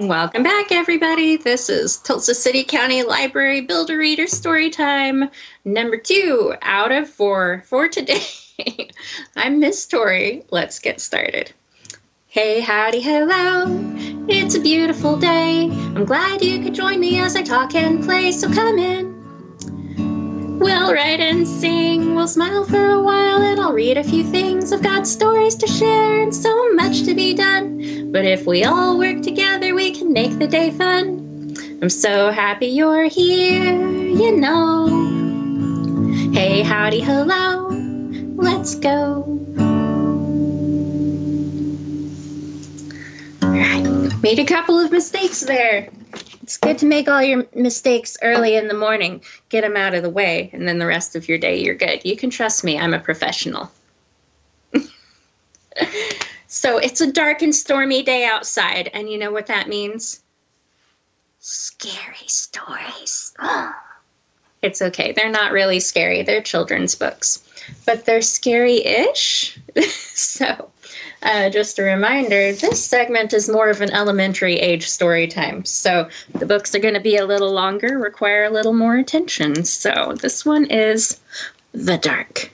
Welcome back, everybody. This is Tulsa City-County Library Build-A-Reader Storytime number 2 out of 4 for today. I'm Miss Tori. Let's get started. Hey, howdy, hello. It's a beautiful day. I'm glad you could join me as I talk and play, so come in. We'll write and sing, we'll smile for a while, and I'll read a few things. I've got stories to share and so much to be done. But if we all work together, we can make the day fun. I'm so happy you're here, you know. Hey, howdy, hello, let's go. All right, made a couple of mistakes there. It's good to make all your mistakes early in the morning, get them out of the way, and then the rest of your day you're good. You can trust me, I'm a professional. So it's a dark and stormy day outside, and you know what that means? Scary stories. It's okay, they're not really scary, they're children's books, but they're scary-ish. So just a reminder, this segment is more of an elementary age story time. So the books are going to be a little longer, require a little more attention. So this one is The Dark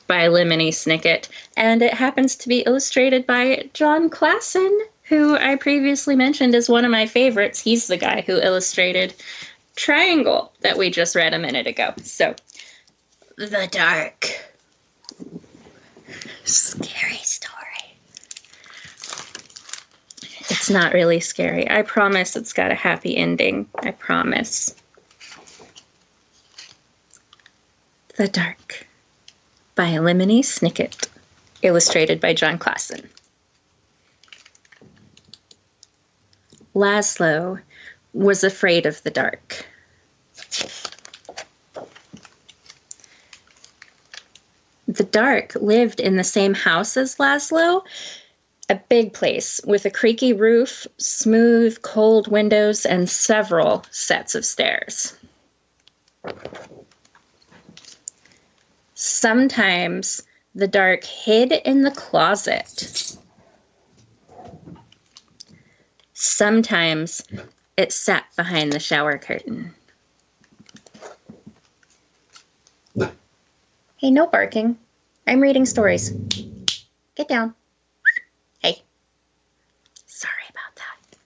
by Lemony Snicket. And it happens to be illustrated by John Klassen, who I previously mentioned is one of my favorites. He's the guy who illustrated Triangle that we just read a minute ago. So The Dark. Scary story. It's not really scary. I promise it's got a happy ending. I promise. The Dark by Lemony Snicket, illustrated by John Klassen. Laszlo was afraid of the dark. The Dark lived in the same house as Laszlo, a big place with a creaky roof, smooth, cold windows, and several sets of stairs. Sometimes the Dark hid in the closet. Sometimes it sat behind the shower curtain. Hey, no barking. I'm reading stories. Get down. Hey. Sorry about that.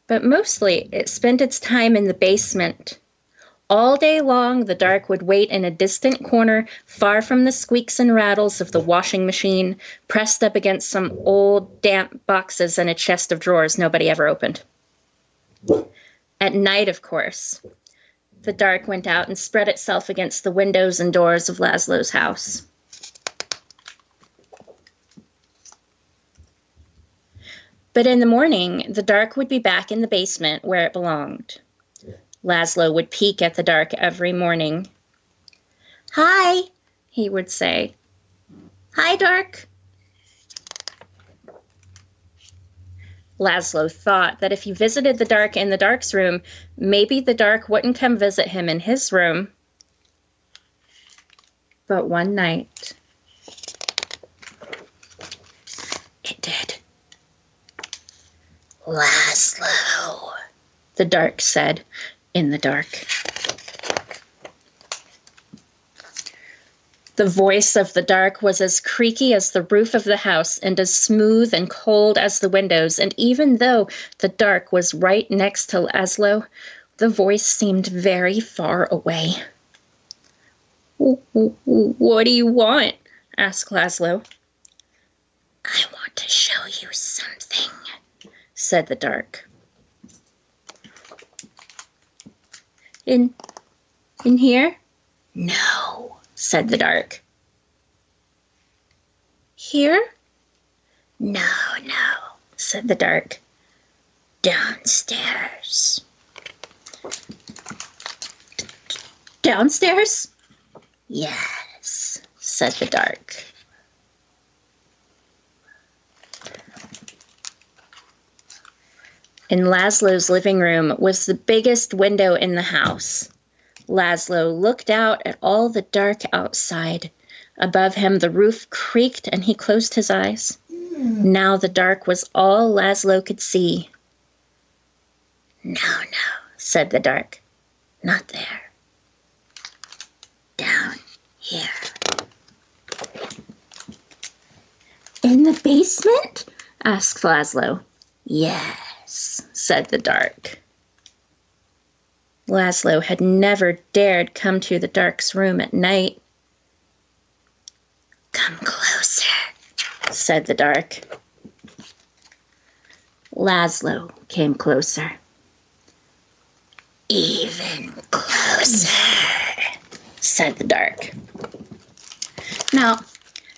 But mostly, it spent its time in the basement. All day long, the Dark would wait in a distant corner, far from the squeaks and rattles of the washing machine, pressed up against some old, damp boxes and a chest of drawers nobody ever opened. At night, of course, the Dark went out and spread itself against the windows and doors of Laszlo's house. But in the morning, the Dark would be back in the basement where it belonged. Laszlo would peek at the Dark every morning. "Hi," he would say. "Hi, Dark." Laszlo thought that if he visited the Dark in the Dark's room, maybe the Dark wouldn't come visit him in his room. But one night, it did. "Laszlo," the Dark said in the dark. The voice of the Dark was as creaky as the roof of the house and as smooth and cold as the windows, and even though the Dark was right next to Laszlo, the voice seemed very far away. "What do you want?" asked Laszlo. "I want to show you something," said the Dark. In here?" "No," said the Dark. "Here?" No, said the Dark. "Downstairs." "Downstairs?" "Yes," said the Dark. In Laszlo's living room was the biggest window in the house. Laszlo looked out at all the dark outside. Above him, the roof creaked, and he closed his eyes. Now the dark was all Laszlo could see. No, no, said the dark. Not there. Down here. In the basement? Asked Laszlo. Yes, said the dark. Laszlo had never dared come to the dark's room at night. Come closer, said the dark. Laszlo came closer. Even closer, said the dark. Now,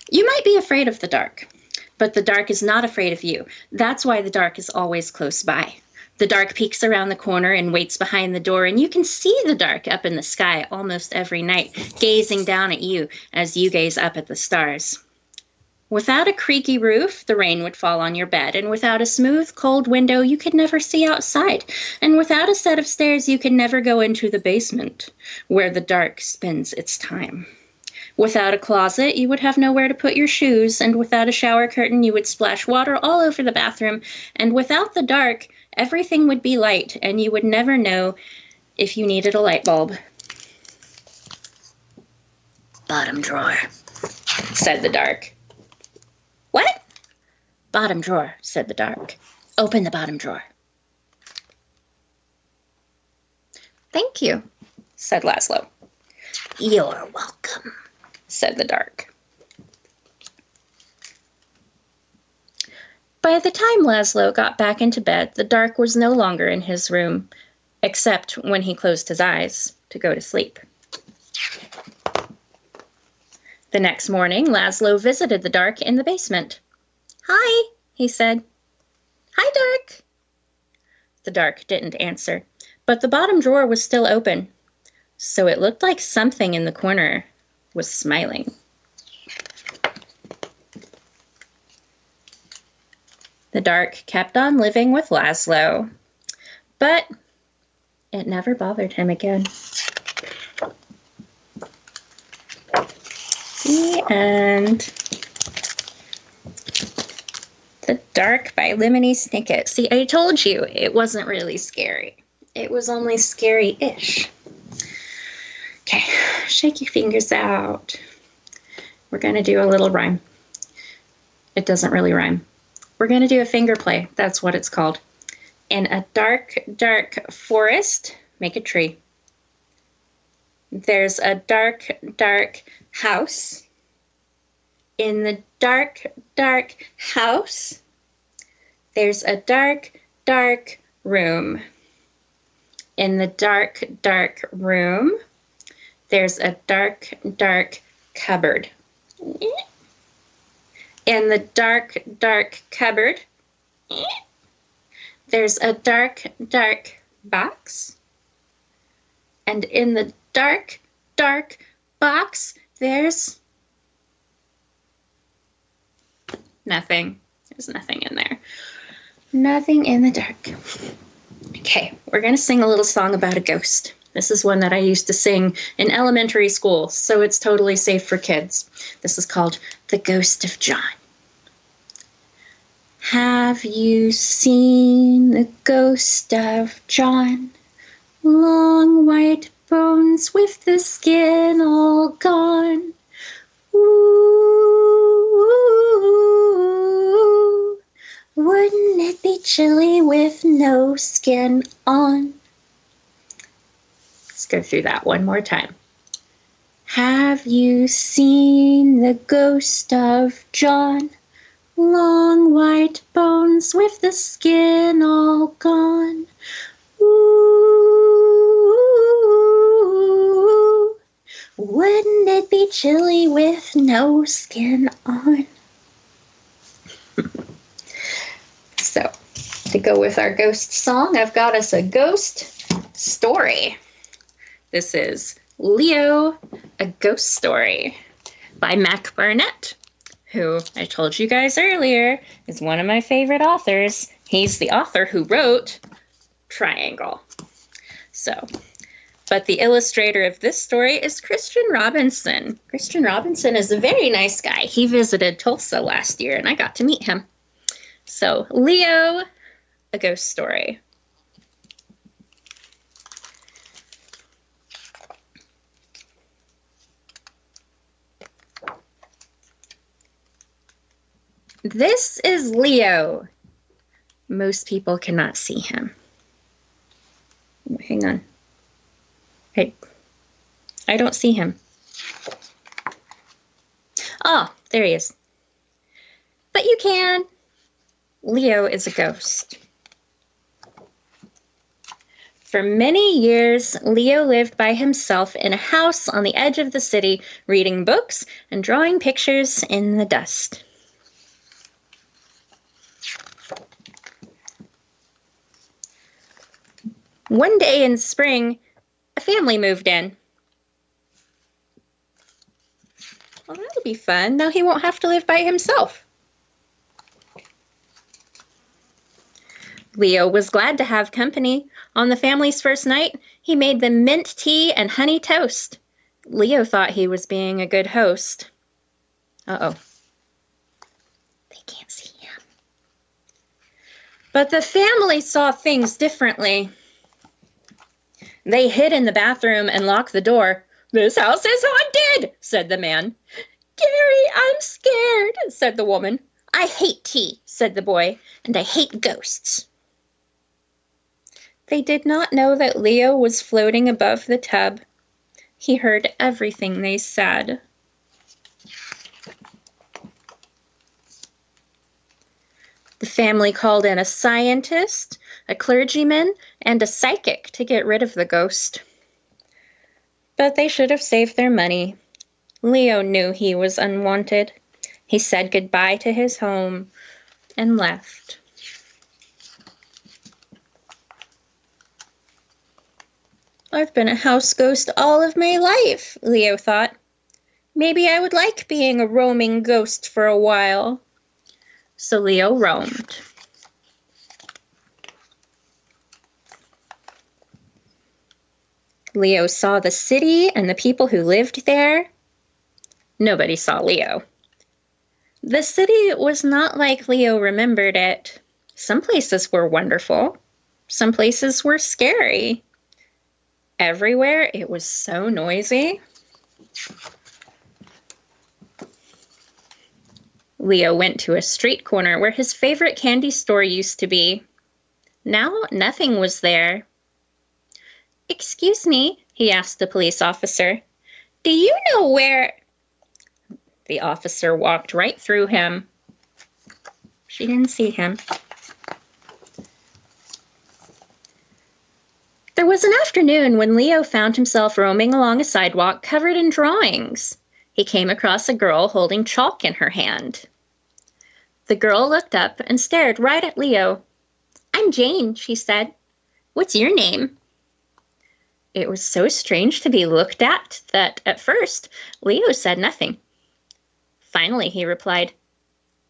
you might be afraid of the dark, but the dark is not afraid of you. That's why the dark is always close by. The dark peeks around the corner and waits behind the door, and you can see the dark up in the sky almost every night, gazing down at you as you gaze up at the stars. Without a creaky roof, the rain would fall on your bed, and without a smooth, cold window, you could never see outside, and without a set of stairs, you could never go into the basement, where the dark spends its time. Without a closet, you would have nowhere to put your shoes, and without a shower curtain, you would splash water all over the bathroom, and without the dark, everything would be light, and you would never know if you needed a light bulb. Bottom drawer, said the dark. What? Bottom drawer, said the dark. Open the bottom drawer. Thank you, said Laszlo. You're welcome, said the dark. By the time Laszlo got back into bed, the dark was no longer in his room, except when he closed his eyes to go to sleep. The next morning, Laszlo visited the dark in the basement. Hi, he said. Hi, dark. The dark didn't answer, but the bottom drawer was still open, so it looked like something in the corner was smiling. The dark kept on living with Laszlo, but it never bothered him again. The end. The Dark by Lemony Snicket. See, I told you it wasn't really scary. It was only scary-ish. Okay, shake your fingers out. We're going to do a little rhyme. It doesn't really rhyme. We're going to do a finger play. That's what it's called. In a dark, dark forest, make a tree. There's a dark, dark house. In the dark, dark house, there's a dark, dark room. In the dark, dark room, there's a dark, dark cupboard. In the dark, dark cupboard, there's a dark, dark box. And in the dark, dark box, there's nothing. There's nothing in there. Nothing in the dark. Okay, we're going to sing a little song about a ghost. This is one that I used to sing in elementary school, so it's totally safe for kids. This is called The Ghost of John. Have you seen the ghost of John? Long white bones with the skin all gone. Ooh, wouldn't it be chilly with no skin on? Let's go through that one more time. Have you seen the ghost of John? Long white bones with the skin all gone. Ooh, wouldn't it be chilly with no skin on? So, to go with our ghost song, I've got us a ghost story. This is Leo, A Ghost Story by Mac Barnett, who I told you guys earlier is one of my favorite authors. He's the author who wrote Triangle. So, But the illustrator of this story is Christian Robinson. Christian Robinson is a very nice guy. He visited Tulsa last year, and I got to meet him. So, Leo, a ghost story. This is Leo. Most people cannot see him. Hang on. Hey, I don't see him. Oh, there he is. But you can. Leo is a ghost. For many years, Leo lived by himself in a house on the edge of the city, reading books and drawing pictures in the dust. One day in spring, a family moved in. Well, that'll be fun. Now he won't have to live by himself. Leo was glad to have company. On the family's first night, he made them mint tea and honey toast. Leo thought he was being a good host. Uh-oh. They can't see him. But the family saw things differently. They hid in the bathroom and locked the door. "This house is haunted," said the man. "Gary, I'm scared," said the woman. "I hate tea," said the boy, "and I hate ghosts." They did not know that Leo was floating above the tub. He heard everything they said. The family called in a scientist, a clergyman, and a psychic to get rid of the ghost. But they should have saved their money. Leo knew he was unwanted. He said goodbye to his home and left. "I've been a house ghost all of my life," Leo thought. "Maybe I would like being a roaming ghost for a while." So Leo roamed. Leo saw the city and the people who lived there. Nobody saw Leo. The city was not like Leo remembered it. Some places were wonderful. Some places were scary. Everywhere it was so noisy. Leo went to a street corner where his favorite candy store used to be. Now nothing was there. "Excuse me," he asked the police officer. "Do you know where—" The officer walked right through him. She didn't see him. There was an afternoon when Leo found himself roaming along a sidewalk covered in drawings. He came across a girl holding chalk in her hand. The girl looked up and stared right at Leo. "I'm Jane," she said. "What's your name?" It was so strange to be looked at that, at first, Leo said nothing. Finally, he replied,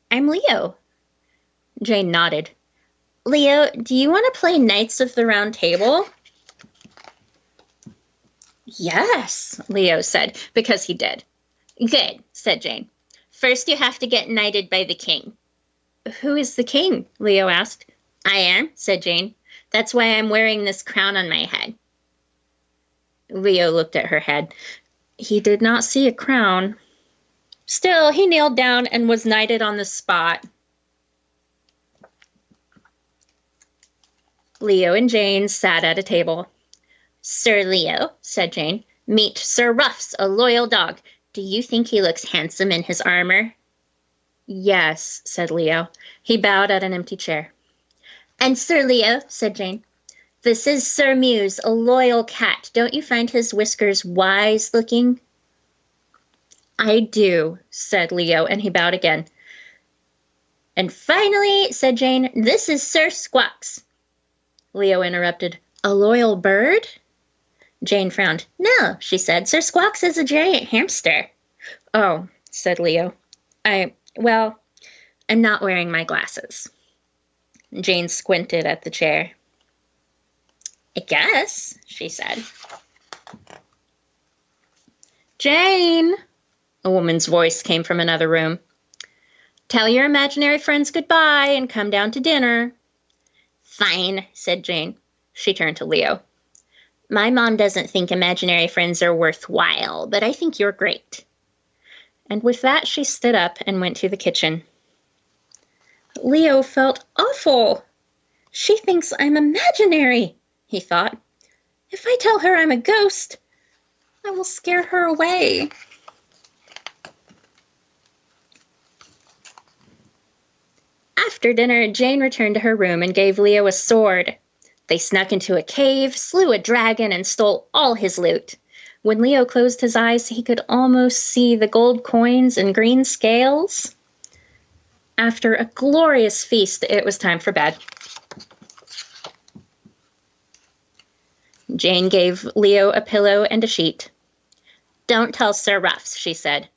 "I'm Leo." Jane nodded. "Leo, do you want to play Knights of the Round Table?" "Yes," Leo said, because he did. "Good," said Jane. "First you have to get knighted by the king." "Who is the king?" Leo asked. "I am," said Jane. "That's why I'm wearing this crown on my head." Leo looked at her head. He did not see a crown. Still, he kneeled down and was knighted on the spot. Leo and Jane sat at a table. "Sir Leo," said Jane, "meet Sir Ruffs, a loyal dog. Do you think he looks handsome in his armor?" "Yes," said Leo. He bowed at an empty chair. "And Sir Leo," said Jane, "this is Sir Muse, a loyal cat. Don't you find his whiskers wise-looking?" "I do," said Leo, and he bowed again. "And finally," said Jane, "this is Sir Squawks." Leo interrupted. "A loyal bird?" Jane frowned. "No," she said. "Sir Squawks is a giant hamster." "Oh," said Leo. I'm not wearing my glasses." Jane squinted at the chair. "I guess," she said. Jane, a woman's voice came from another room. Tell your imaginary friends goodbye and come down to dinner. Fine, said Jane. She turned to Leo. My mom doesn't think imaginary friends are worthwhile, but I think you're great. And with that, she stood up and went to the kitchen. Leo felt awful. She thinks I'm imaginary, he thought. If I tell her I'm a ghost, I will scare her away. After dinner, Jane returned to her room and gave Leo a sword. They snuck into a cave, slew a dragon, and stole all his loot. When Leo closed his eyes, he could almost see the gold coins and green scales. After a glorious feast, it was time for bed. Jane gave Leo a pillow and a sheet. Don't tell Sir Ruffs, she said,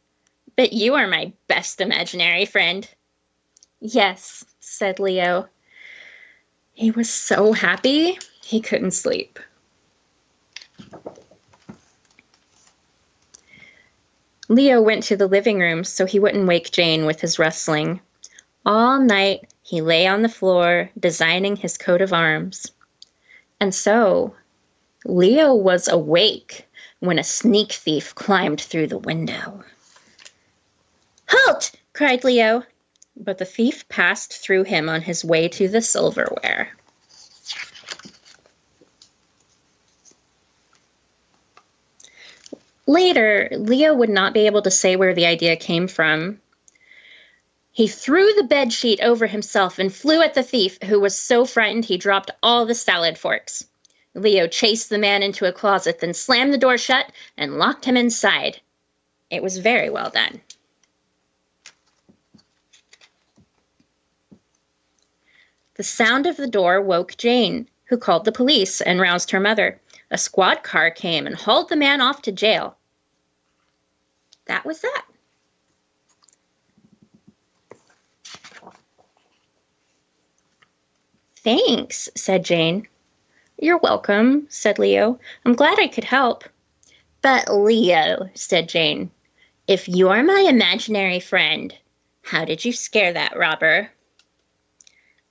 but you are my best imaginary friend. Yes, said Leo. He was so happy he couldn't sleep. Leo went to the living room so he wouldn't wake Jane with his rustling. All night he lay on the floor designing his coat of arms. And so Leo was awake when a sneak thief climbed through the window. Halt! Cried Leo. But the thief passed through him on his way to the silverware. Later, Leo would not be able to say where the idea came from. He threw the bedsheet over himself and flew at the thief, who was so frightened he dropped all the salad forks. Leo chased the man into a closet, then slammed the door shut and locked him inside. It was very well done. The sound of the door woke Jane, who called the police and roused her mother. A squad car came and hauled the man off to jail. That was that. Thanks, said Jane. You're welcome, said Leo. I'm glad I could help. But Leo, said Jane, if you're my imaginary friend, how did you scare that robber?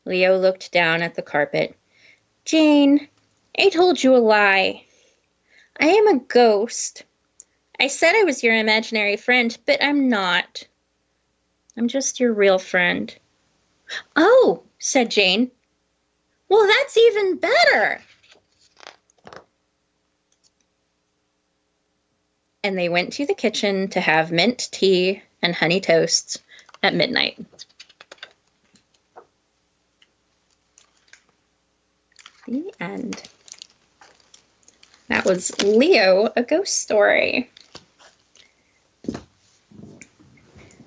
Leo looked down at the carpet. Jane, I told you a lie. I am a ghost. I said I was your imaginary friend, but I'm not. I'm just your real friend. Oh, said Jane. Well, that's even better. And they went to the kitchen to have mint tea and honey toasts at midnight. The end. That was Leo, a ghost story.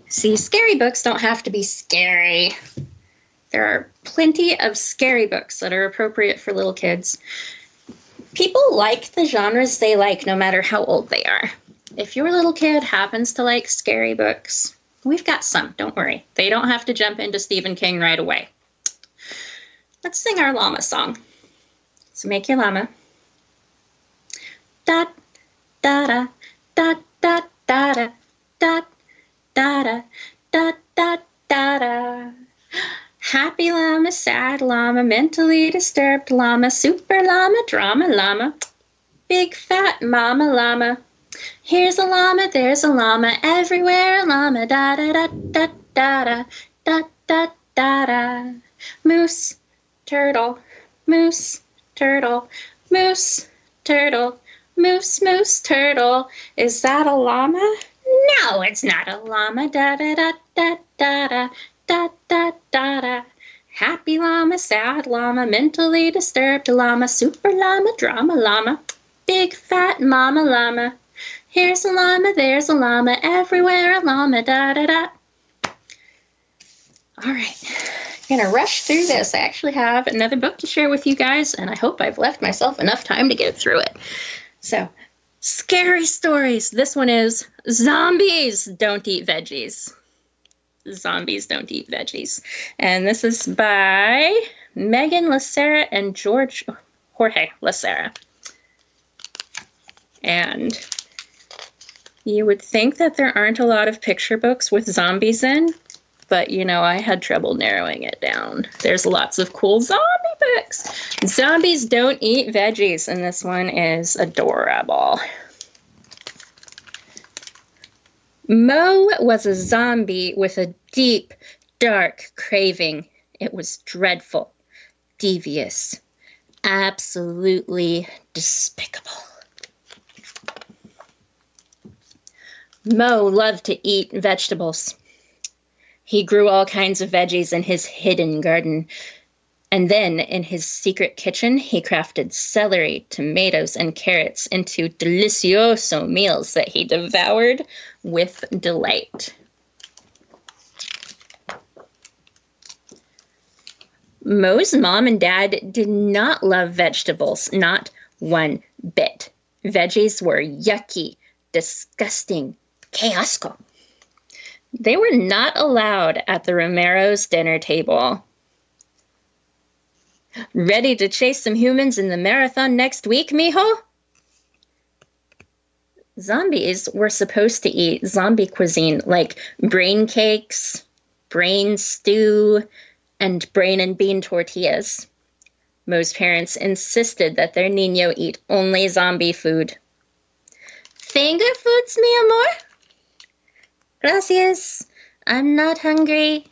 See, scary books don't have to be scary. There are plenty of scary books that are appropriate for little kids. People like the genres they like no matter how old they are. If your little kid happens to like scary books, we've got some, don't worry. They don't have to jump into Stephen King right away. Let's sing our llama song. So make your llama. Da da da da da da da da da da da da da. Happy llama, sad llama, mentally disturbed llama, super llama, drama llama, big fat mama llama. Here's a llama, there's a llama, everywhere a llama, da da da da da da da da da. Moose, turtle, moose, turtle, moose, turtle, moose, moose, turtle. Is that a llama? No, it's not a llama. Da da da da da da da da da da. Happy llama, sad llama, mentally disturbed llama, super llama, drama llama, big fat mama llama. Here's a llama, there's a llama, everywhere a llama. Da da da. All right. I'm going to rush through this. I actually have another book to share with you guys, and I hope I've left myself enough time to get through it. So, scary stories. This one is Zombies Don't Eat Veggies. Zombies Don't Eat Veggies. And this is by Megan Lacera and Jorge Lacera. And you would think that there aren't a lot of picture books with zombies in, but, you know, I had trouble narrowing it down. There's lots of cool zombie books. Zombies don't eat veggies, and this one is adorable. Mo was a zombie with a deep, dark craving. It was dreadful, devious, absolutely despicable. Mo loved to eat vegetables. He grew all kinds of veggies in his hidden garden. And then, in his secret kitchen, he crafted celery, tomatoes, and carrots into delicioso meals that he devoured with delight. Mo's mom and dad did not love vegetables, not one bit. Veggies were yucky, disgusting, que asco. They were not allowed at the Romero's dinner table. Ready to chase some humans in the marathon next week, mijo? Zombies were supposed to eat zombie cuisine like brain cakes, brain stew, and brain and bean tortillas. Mo's parents insisted that their niño eat only zombie food. Finger foods, mi amor? Gracias. I'm not hungry.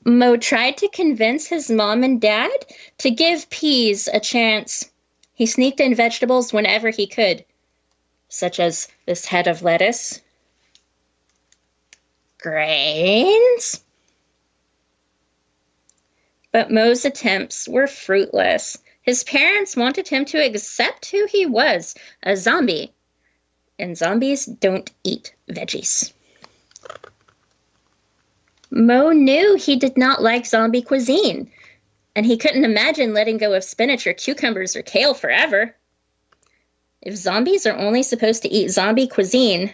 Mo tried to convince his mom and dad to give peas a chance. He sneaked in vegetables whenever he could, such as this head of lettuce, grains. But Mo's attempts were fruitless. His parents wanted him to accept who he was, a zombie. And zombies don't eat veggies. Mo knew he did not like zombie cuisine, and he couldn't imagine letting go of spinach or cucumbers or kale forever. If zombies are only supposed to eat zombie cuisine,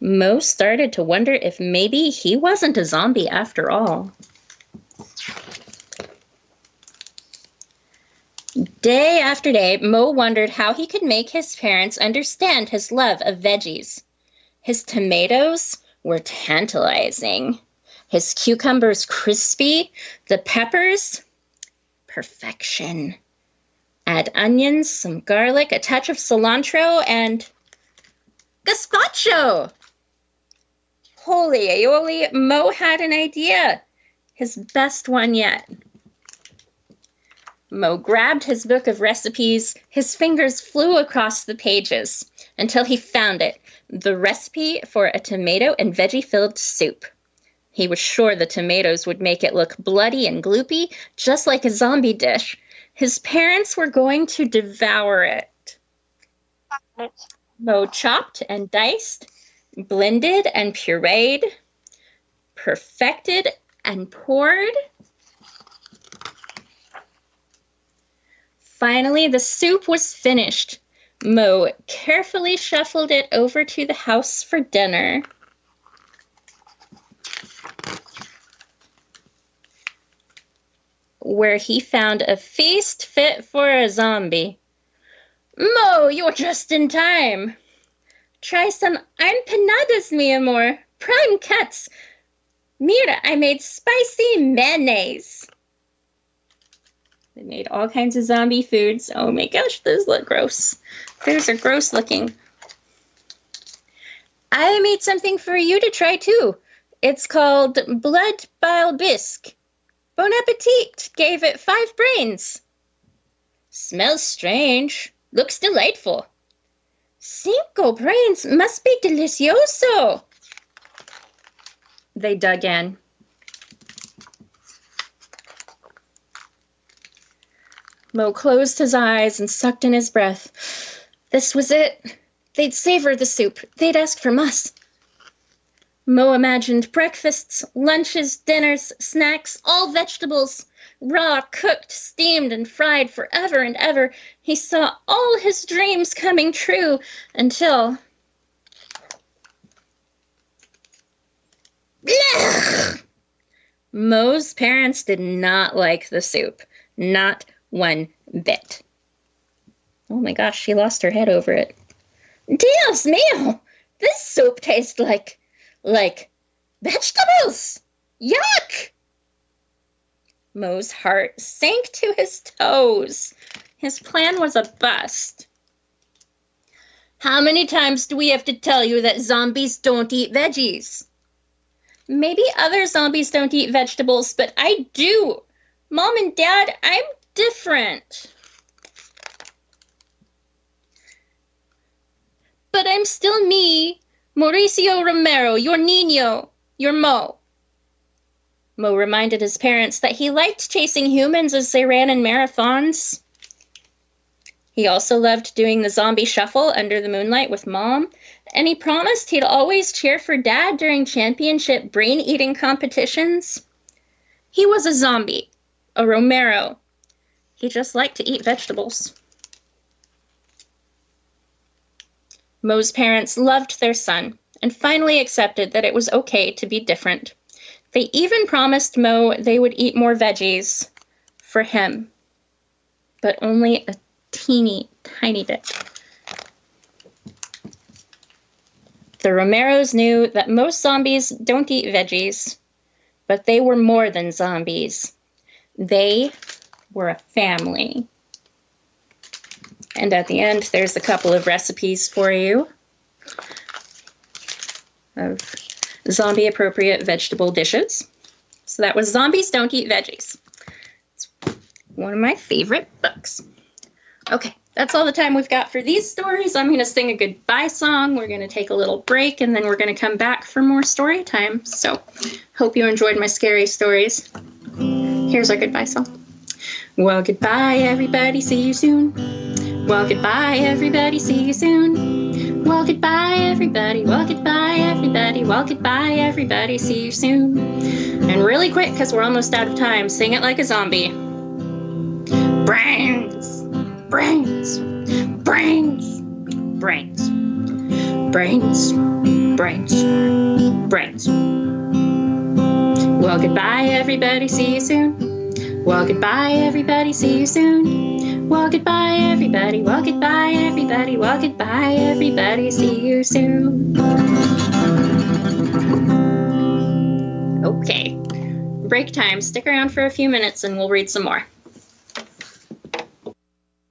Mo started to wonder if maybe he wasn't a zombie after all. Day after day, Mo wondered how he could make his parents understand his love of veggies. His tomatoes were tantalizing. His cucumbers crispy, the peppers, perfection. Add onions, some garlic, a touch of cilantro, and gazpacho. Holy aioli, Mo had an idea. His best one yet. Mo grabbed his book of recipes. His fingers flew across the pages until he found it, the recipe for a tomato and veggie-filled soup. He was sure the tomatoes would make it look bloody and gloopy, just like a zombie dish. His parents were going to devour it. Mo chopped and diced, blended and pureed, perfected and poured. Finally, the soup was finished. Mo carefully shuffled it over to the house for dinner. Where he found a feast fit for a zombie. Mo, you're just in time. Try some empanadas, mi amor. Prime cuts. Mira, I made spicy mayonnaise. They made all kinds of zombie foods. Oh my gosh, those look gross. Those are gross looking. I made something for you to try too. It's called blood bile bisque. Bon appetit! Gave it 5 brains. Smells strange. Looks delightful. 5 brains must be delicioso. They dug in. Mo closed his eyes and sucked in his breath. This was it. They'd savor the soup. They'd ask from us. Mo imagined breakfasts, lunches, dinners, snacks, all vegetables, raw, cooked, steamed, and fried forever and ever. He saw all his dreams coming true until... Blech! Mo's parents did not like the soup. Not one bit. Oh my gosh, she lost her head over it. Dios mío! This soup tastes like vegetables! Yuck! Mo's heart sank to his toes. His plan was a bust. How many times do we have to tell you that zombies don't eat veggies? Maybe other zombies don't eat vegetables, but I do. Mom and Dad, I'm different. But I'm still me, Mauricio Romero, your niño, your Mo. Mo reminded his parents that he liked chasing humans as they ran in marathons. He also loved doing the zombie shuffle under the moonlight with Mom, and he promised he'd always cheer for Dad during championship brain-eating competitions. He was a zombie, a Romero. He just liked to eat vegetables. Mo's parents loved their son and finally accepted that it was okay to be different. They even promised Mo they would eat more veggies for him, but only a teeny tiny bit. The Romeros knew that most zombies don't eat veggies, but they were more than zombies. They were a family. And at the end, there's a couple of recipes for you of zombie-appropriate vegetable dishes. So that was Zombies Don't Eat Veggies. It's one of my favorite books. Okay, that's all the time we've got for these stories. I'm going to sing a goodbye song. We're going to take a little break, and then we're going to come back for more story time. So, hope you enjoyed my scary stories. Here's our goodbye song. Well, goodbye, everybody. See you soon. Well, goodbye, everybody. See you soon. Well, goodbye, everybody. Well, goodbye, everybody. Well, goodbye, everybody. See you soon. And really quick, because we're almost out of time, sing it like a zombie. Brains. Brains, brains, brains, brains, brains, brains. Well, goodbye, everybody. See you soon. Well, goodbye, everybody. See you soon. Well, goodbye, everybody. Well, goodbye, everybody. Well, goodbye, everybody. See you soon. Okay, break time. Stick around for a few minutes and we'll read some more.